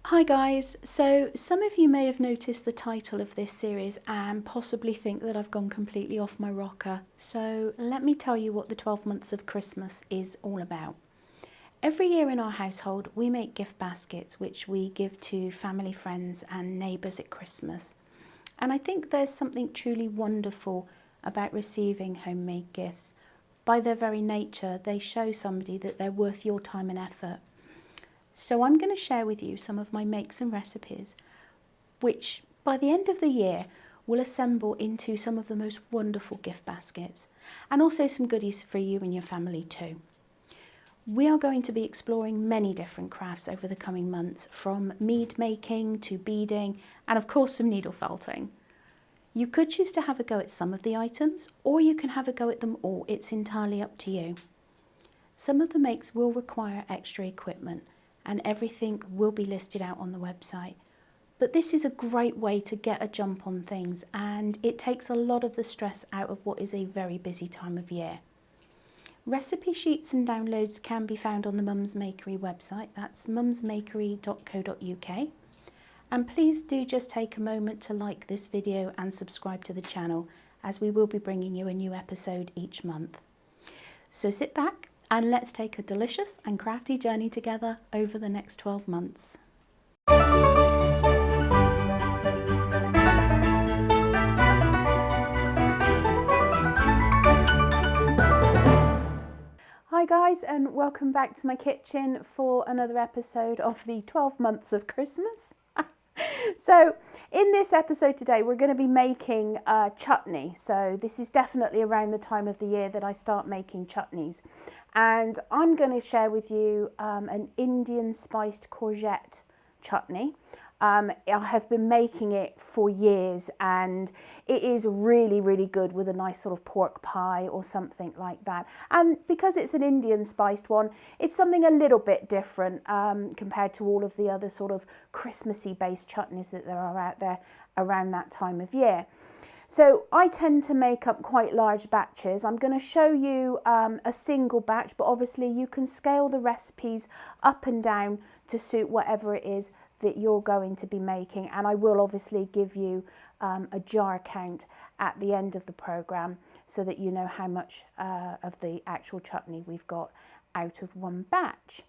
Hi guys, so some of you may have noticed the title of this series and possibly think that I've gone completely off my rocker. So let me tell you what the 12 months of Christmas is all about. Every year in our household we make gift baskets which we give to family, friends and neighbours at Christmas. And I think there's something truly wonderful about receiving homemade gifts. By their very nature they show somebody that they're worth your time and effort. So I'm going to share with you some of my makes and recipes, which by the end of the year will assemble into some of the most wonderful gift baskets, and also some goodies for you and your family too. We are going to be exploring many different crafts over the coming months, from mead making to beading, and of course some needle felting. You could choose to have a go at some of the items, or you can have a go at them all. It's entirely up to you. Some of the makes will require extra equipment, and everything will be listed out on the website. But this is a great way to get a jump on things, and it takes a lot of the stress out of what is a very busy time of year. Recipe sheets and downloads can be found on the Mums Makery website. That's mumsmakery.co.uk. And please do just take a moment to like this video and subscribe to the channel, as we will be bringing you a new episode each month. So sit back and let's take a delicious and crafty journey together over the next 12 months. Hi guys, and welcome back to my kitchen for another episode of the 12 months of Christmas. So in this episode today we're going to be making chutney. So this is definitely around the time of the year that I start making chutneys, and I'm going to share with you an Indian spiced courgette chutney. I have been making it for years, and it is really good with a nice sort of pork pie or something like that. And because it's an Indian spiced one, it's something a little bit different compared to all of the other sort of Christmassy based chutneys that there are out there around that time of year. So I tend to make up quite large batches. I'm going to show you a single batch, but obviously you can scale the recipes up and down to suit whatever it is that you're going to be making. And I will obviously give you a jar count at the end of the program so that you know how much of the actual chutney we've got out of one batch.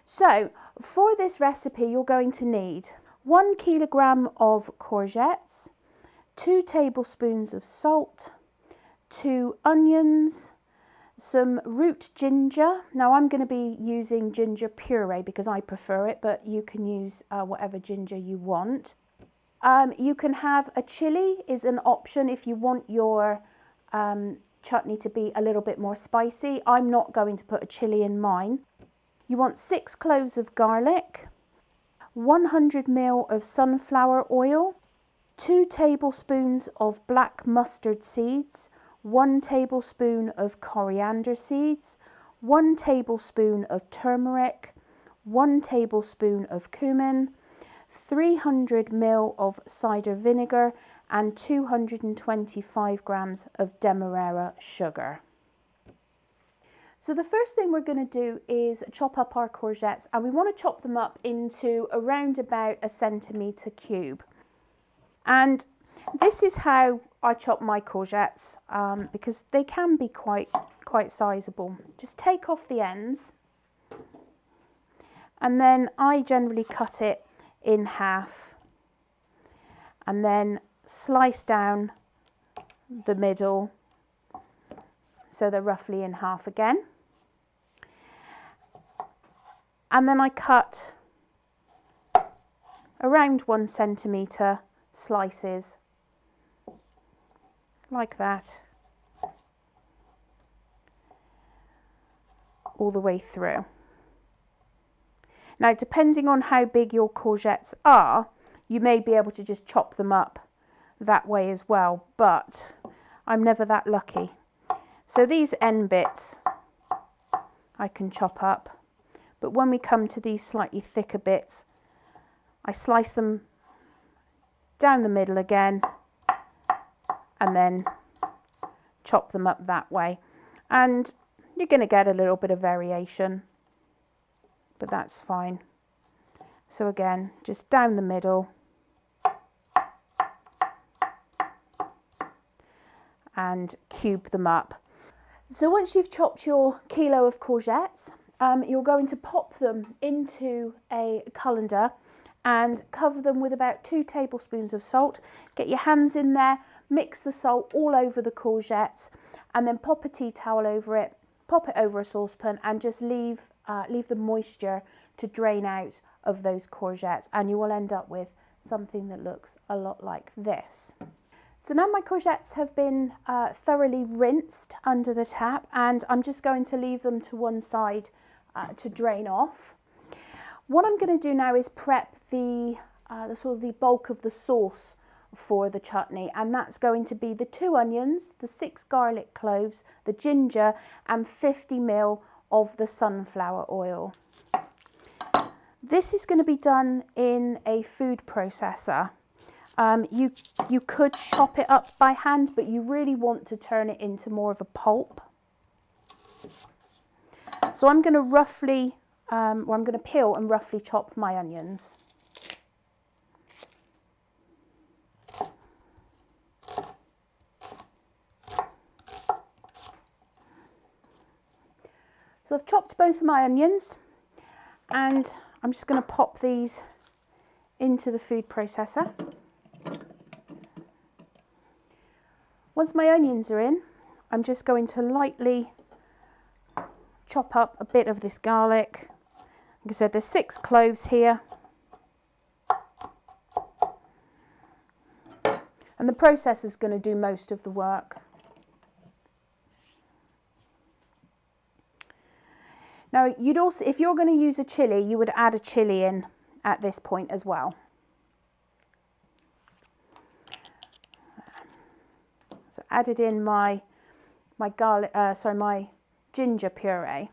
So for this recipe you're going to need 1 kilogram of courgettes, 2 tablespoons of salt, 2 onions, some root ginger. Now I'm going to be using ginger puree because I prefer it, but you can use whatever ginger you want. You can have a chili, is an option if you want your chutney to be a little bit more spicy. I'm not going to put a chili in mine. You want 6 cloves of garlic, 100 ml of sunflower oil, 2 tablespoons of black mustard seeds, 1 tablespoon of coriander seeds, 1 tablespoon of turmeric, 1 tablespoon of cumin, 300 ml of cider vinegar, and 225 grams of demerara sugar. So the first thing we're going to do is chop up our courgettes, and we want to chop them up into around about a centimetre cube. And this is how I chop my courgettes because they can be quite sizable. Just take off the ends, and then I generally cut it in half and then slice down the middle so they're roughly in half again. And then I cut around 1 centimetre slices like that all the way through. Now, depending on how big your courgettes are, you may be able to just chop them up that way as well, but I'm never that lucky. So these end bits I can chop up, but when we come to these slightly thicker bits, I slice them down the middle again and then chop them up that way. And you're going to get a little bit of variation, but that's fine. So again, just down the middle. And cube them up. So once you've chopped your kilo of courgettes, you're going to pop them into a colander and cover them with about 2 tablespoons of salt. Get your hands in there, mix the salt all over the courgettes, and then pop a tea towel over it, pop it over a saucepan, and just leave the moisture to drain out of those courgettes, and you will end up with something that looks a lot like this. So now my courgettes have been thoroughly rinsed under the tap, and I'm just going to leave them to one side to drain off. What I'm going to do now is prep the sort of the bulk of the sauce for the chutney, and that's going to be the 2 onions, the 6 garlic cloves, the ginger, and 50 ml of the sunflower oil. This is going to be done in a food processor. You could chop it up by hand, but you really want to turn it into more of a pulp. So I'm going to roughly, I'm going to peel and roughly chop my onions. So I've chopped both of my onions, and I'm just going to pop these into the food processor. Once my onions are in, I'm just going to lightly chop up a bit of this garlic. Like I said, there's 6 cloves here. And the processor is going to do most of the work. Now, you'd also, if you're going to use a chilli, you would add a chilli in at this point as well. So added in my ginger puree,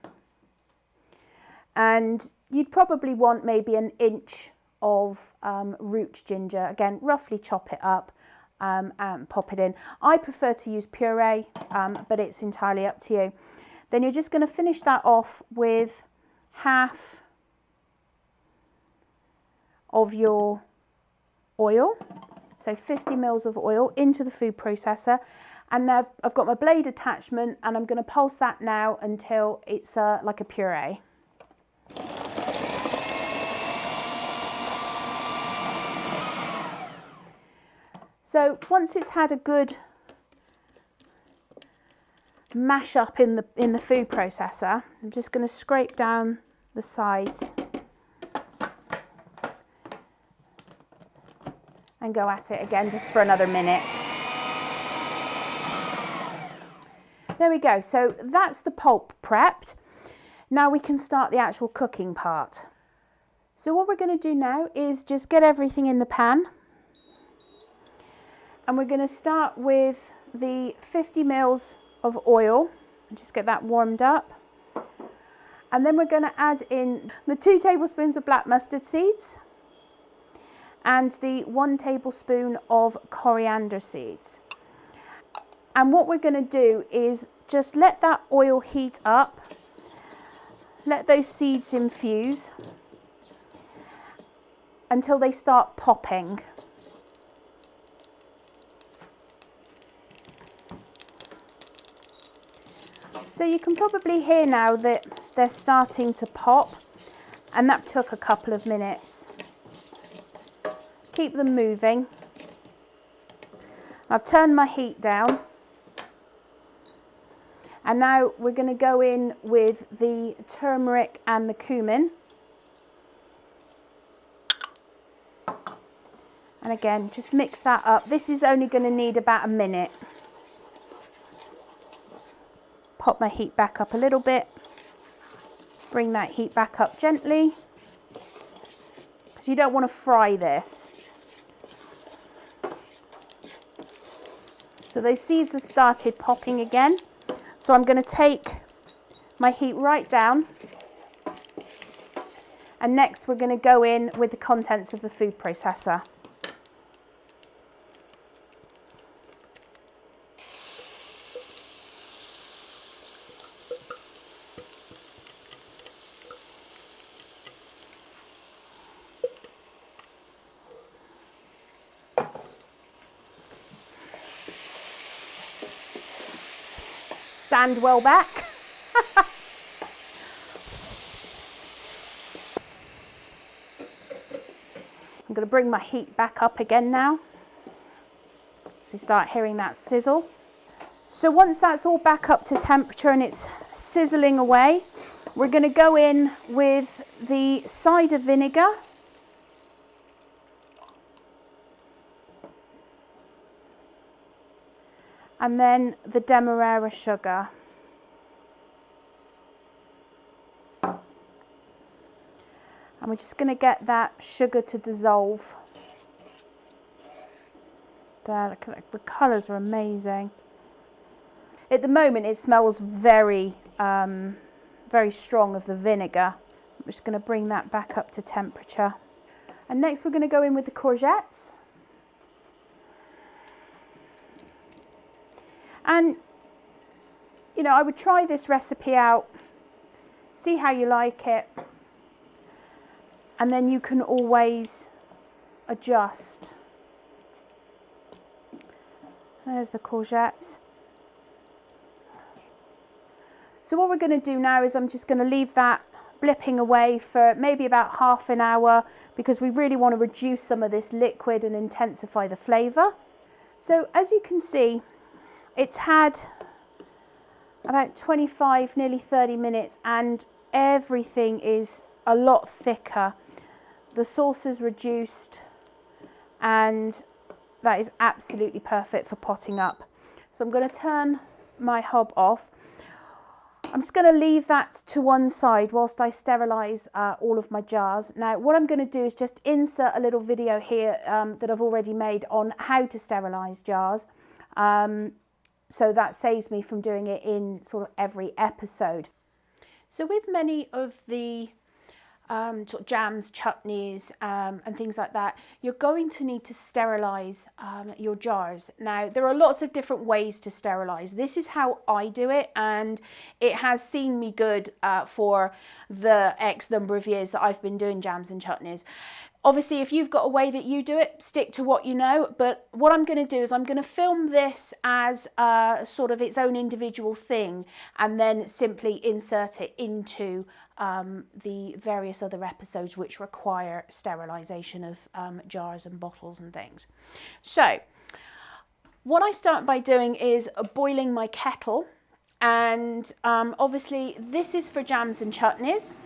and you'd probably want maybe an inch of root ginger. Again, roughly chop it up and pop it in. I prefer to use puree, but it's entirely up to you. Then you're just going to finish that off with half of your oil. So 50 ml of oil into the food processor, and now I've got my blade attachment, and I'm going to pulse that now until it's like a puree. So once it's had a good mash up in the food processor, I'm just going to scrape down the sides and go at it again just for another minute. There we go. So that's the pulp prepped. Now we can start the actual cooking part. So what we're going to do now is just get everything in the pan. And we're going to start with the 50 ml of oil and just get that warmed up. And then we're going to add in the 2 tablespoons of black mustard seeds and the 1 tablespoon of coriander seeds. And what we're going to do is just let that oil heat up, let those seeds infuse until they start popping. So you can probably hear now that they're starting to pop, and that took a couple of minutes. Keep them moving. I've turned my heat down, and now we're going to go in with the turmeric and the cumin. And again, just mix that up. This is only going to need about a minute. Pop my heat back up a little bit. Bring that heat back up gently, because you don't want to fry this. So those seeds have started popping again. So I'm going to take my heat right down. And next we're going to go in with the contents of the food processor. stand well back. I'm going to bring my heat back up again now, so we start hearing that sizzle. So once that's all back up to temperature and it's sizzling away, we're going to go in with the cider vinegar. And then the demerara sugar. And we're just going to get that sugar to dissolve. There, look at that. The colours are amazing. At the moment it smells very, very strong of the vinegar. I'm just going to bring that back up to temperature. And next we're going to go in with the courgettes. And, you know, I would try this recipe out, see how you like it, and then you can always adjust. There's the courgettes. So what we're going to do now is I'm just going to leave that blipping away for maybe about half an hour, because we really want to reduce some of this liquid and intensify the flavour. So as you can see, it's had about 25, nearly 30 minutes, and everything is a lot thicker. The sauce is reduced, and that is absolutely perfect for potting up. So I'm going to turn my hob off. I'm just going to leave that to one side whilst I sterilise all of my jars. Now what I'm going to do is just insert a little video here that I've already made on how to sterilise jars. So that saves me from doing it in sort of every episode. So with many of the sort of jams, chutneys and things like that, you're going to need to sterilise your jars. Now there are lots of different ways to sterilise. This is how I do it, and it has seen me good for the X number of years that I've been doing jams and chutneys. Obviously, if you've got a way that you do it, stick to what you know. But what I'm going to do is I'm going to film this as sort of its own individual thing, and then simply insert it into the various other episodes which require sterilisation of jars and bottles and things. So what I start by doing is boiling my kettle, and obviously this is for jams and chutneys.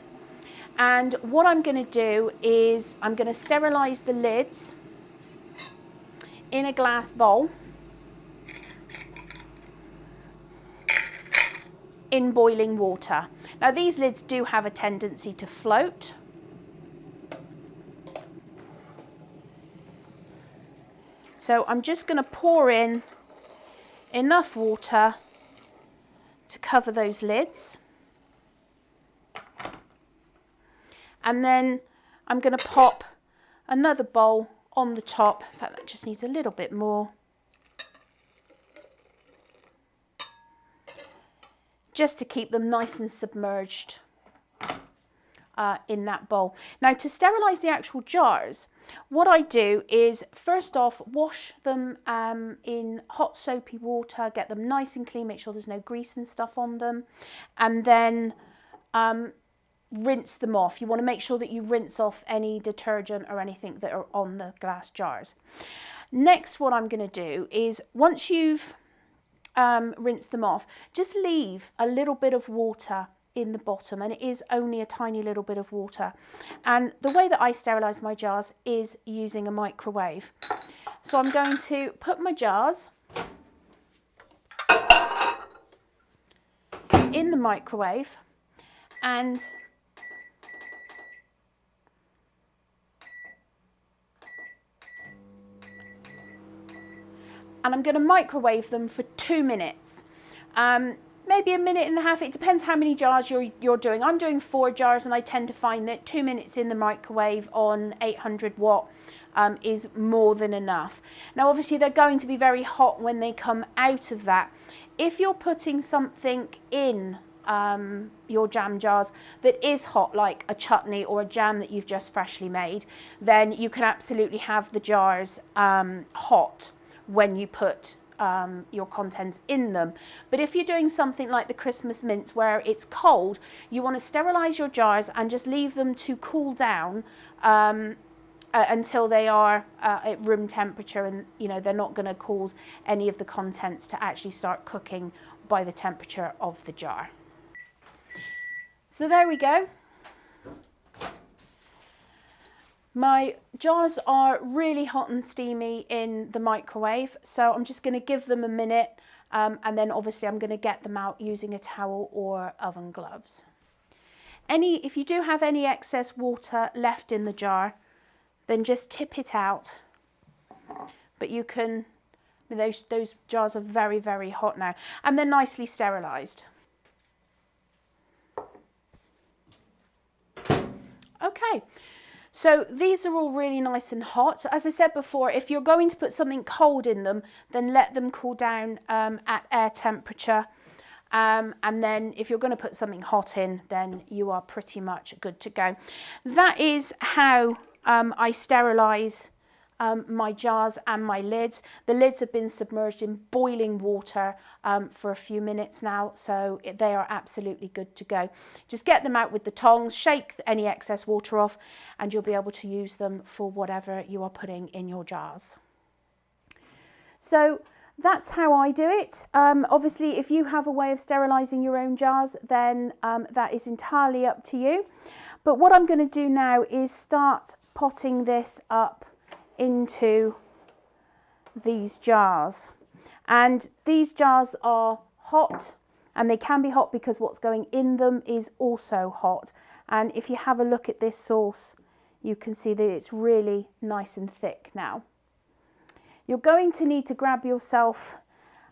And what I'm going to do is I'm going to sterilise the lids in a glass bowl in boiling water. Now these lids do have a tendency to float. So I'm just going to pour in enough water to cover those lids. And then I'm going to pop another bowl on the top. In fact, that just needs a little bit more. Just to keep them nice and submerged in that bowl. Now to sterilise the actual jars, what I do is first off wash them in hot soapy water, get them nice and clean, make sure there's no grease and stuff on them, and then rinse them off. You want to make sure that you rinse off any detergent or anything that are on the glass jars. Next, what I'm going to do is once you've rinsed them off, just leave a little bit of water in the bottom, and it is only a tiny little bit of water. And the way that I sterilise my jars is using a microwave. So I'm going to put my jars in the microwave, and I'm going to microwave them for 2 minutes, maybe a minute and a half. It depends how many jars you're doing. I'm doing 4 jars, and I tend to find that 2 minutes in the microwave on 800 watt is more than enough. Now obviously they're going to be very hot when they come out of that. If you're putting something in your jam jars that is hot, like a chutney or a jam that you've just freshly made, then you can absolutely have the jars hot when you put your contents in them. But if you're doing something like the Christmas mints where it's cold, you want to sterilize your jars and just leave them to cool down until they are at room temperature, and they're not going to cause any of the contents to actually start cooking by the temperature of the jar. So there we go. My jars are really hot and steamy in the microwave, so I'm just going to give them a minute, and then obviously I'm going to get them out using a towel or oven gloves. If you do have any excess water left in the jar, then just tip it out. But you can, those jars are very, very hot now, and they're nicely sterilised. Okay. So these are all really nice and hot. As I said before, if you're going to put something cold in them, then let them cool down at air temperature. And then if you're going to put something hot in, then you are pretty much good to go. That is how I sterilise my jars and my lids. The lids have been submerged in boiling water for a few minutes now, so they are absolutely good to go. Just get them out with the tongs, shake any excess water off, and you'll be able to use them for whatever you are putting in your jars. So that's how I do it. Obviously, if you have a way of sterilising your own jars, then that is entirely up to you. But what I'm going to do now is start potting this up into these jars, and these jars are hot, and they can be hot because what's going in them is also hot. And if you have a look at this sauce, you can see that it's really nice and thick now. You're going to need to grab yourself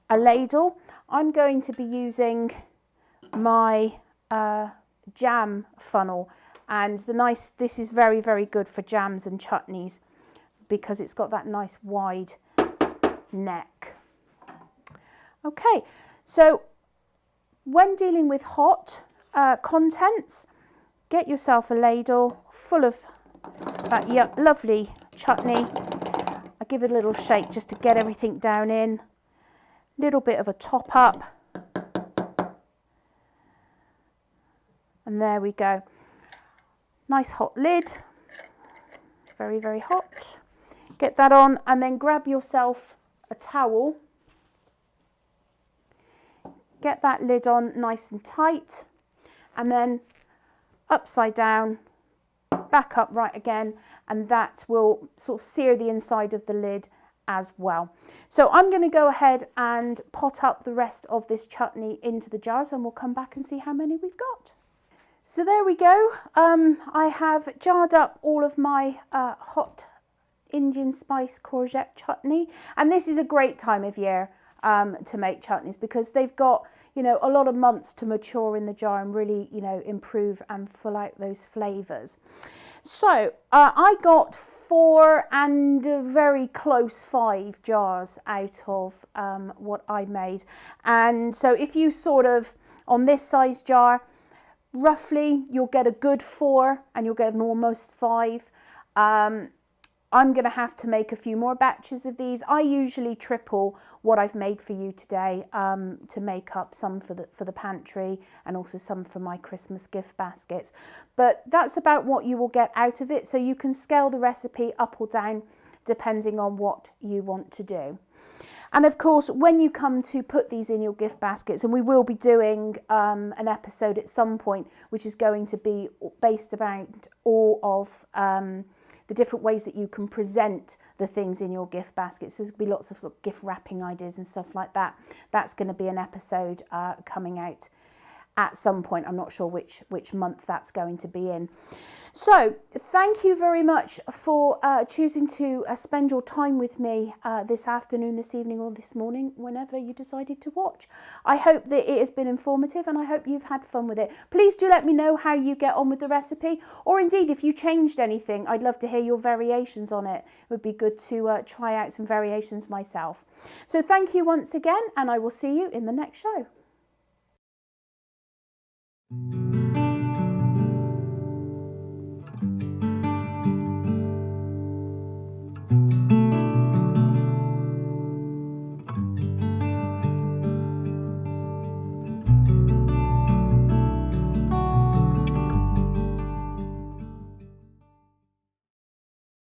a ladle. I'm going to be using my jam funnel, and this is very, very good for jams and chutneys, because it's got that nice wide neck. Okay, so when dealing with hot contents, get yourself a ladle full of that lovely chutney. I give it a little shake just to get everything down in. Little bit of a top up. And there we go. Nice hot lid. Very, very hot. Get that on, and then grab yourself a towel. Get that lid on nice and tight, and then upside down, back up right again, and that will sort of sear the inside of the lid as well. So I'm going to go ahead and pot up the rest of this chutney into the jars, and we'll come back and see how many we've got. So there we go. I have jarred up all of my hot Indian spice courgette chutney, and this is a great time of year to make chutneys, because they've got a lot of months to mature in the jar and really improve and fill out those flavors. So I got 4 and very close 5 jars out of what I made, and so if you sort of on this size jar, roughly you'll get a good 4 and you'll get an almost 5. I'm going to have to make a few more batches of these. I usually triple what I've made for you today to make up some for the pantry, and also some for my Christmas gift baskets. But that's about what you will get out of it. So you can scale the recipe up or down depending on what you want to do. And of course, when you come to put these in your gift baskets, and we will be doing an episode at some point, which is going to be based about all of the different ways that you can present the things in your gift basket. So there's going to be lots of, sort of gift wrapping ideas and stuff like that. That's going to be an episode coming out at some point. I'm not sure which month that's going to be in. So thank you very much for choosing to spend your time with me this afternoon, this evening, or this morning, whenever you decided to watch. I hope that it has been informative, and I hope you've had fun with it. Please do let me know how you get on with the recipe, or indeed if you changed anything. I'd love to hear your variations on it. It would be good to try out some variations myself. So thank you once again, and I will see you in the next show.